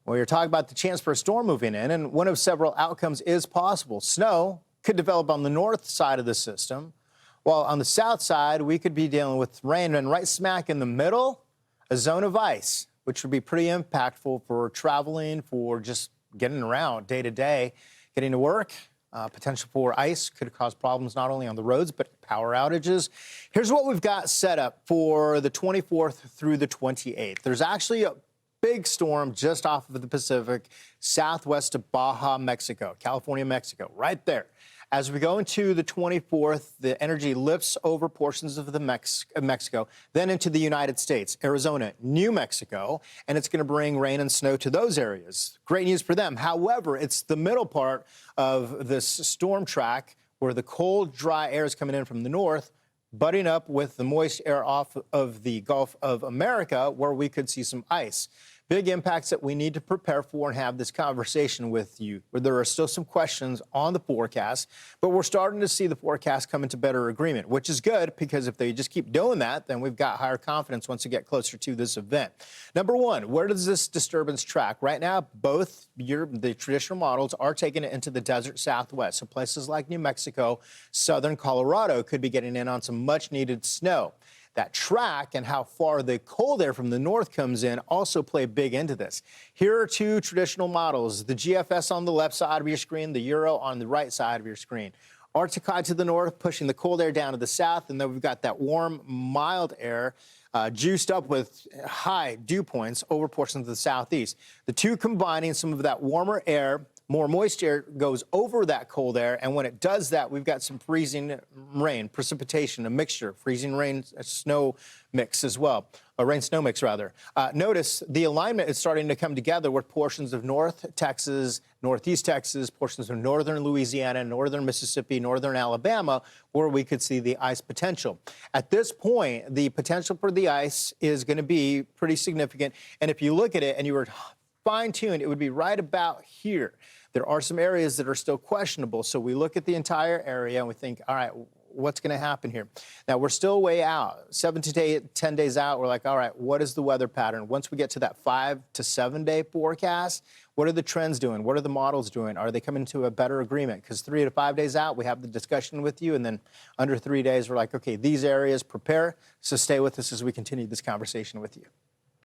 Well, you're talking about the chance for a storm moving in, and one of several outcomes is possible. Snow could develop on the north side of the system, while on the south side, we could be dealing with rain, and right smack in the middle, a zone of ice, which would be pretty impactful for traveling, for just getting around day to day, getting to work. Potential for ice could cause problems not only on the roads, but power outages. Here's what we've got set up for the 24th through the 28th. There's actually a big storm just off of the Pacific, southwest of Baja, Mexico, California, Mexico, right there. As we go into the 24th, the energy lifts over portions of Mexico, then into the United States, Arizona, New Mexico, and it's going to bring rain and snow to those areas. Great news for them. However, it's the middle part of this storm track where the cold, dry air is coming in from the north, butting up with the moist air off of the Gulf of America, where we could see some ice. Big impacts that we need to prepare for and have this conversation with you. There are still some questions on the forecast, but we're starting to see the forecast come into better agreement, which is good because if they just keep doing that, then we've got higher confidence once we get closer to this event. Number one, where does this disturbance track? Right now, both the traditional models are taking it into the desert southwest. So places like New Mexico, southern Colorado could be getting in on some much needed snow. That track and how far the cold air from the north comes in also play big into this. Here are two traditional models, the GFS on the left side of your screen, the Euro on the right side of your screen. Arctic high to the north, pushing the cold air down to the south, and then we've got that warm, mild air juiced up with high dew points over portions of the southeast. The two combining some of that warmer air, more moist air goes over that cold air, and when it does that, we've got some freezing rain, precipitation, a mixture, freezing rain, snow mix as well, a rain-snow mix rather. Notice the alignment is starting to come together with portions of North Texas, Northeast Texas, portions of northern Louisiana, northern Mississippi, northern Alabama, where we could see the ice potential. At this point, the potential for the ice is going to be pretty significant, and if you look at it and you were fine-tuned, it would be right about here. There are some areas that are still questionable, so we look at the entire area and we think, all right, what's going to happen here? Now, we're still way out, 7 to 10 days out. We're like, all right, what is the weather pattern? Once we get to that 5 to 7 day forecast, what are the trends doing? What are the models doing? Are they coming to a better agreement? Because 3 to 5 days out, we have the discussion with you, and then under 3 days, we're like, okay, these areas prepare, so stay with us as we continue this conversation with you.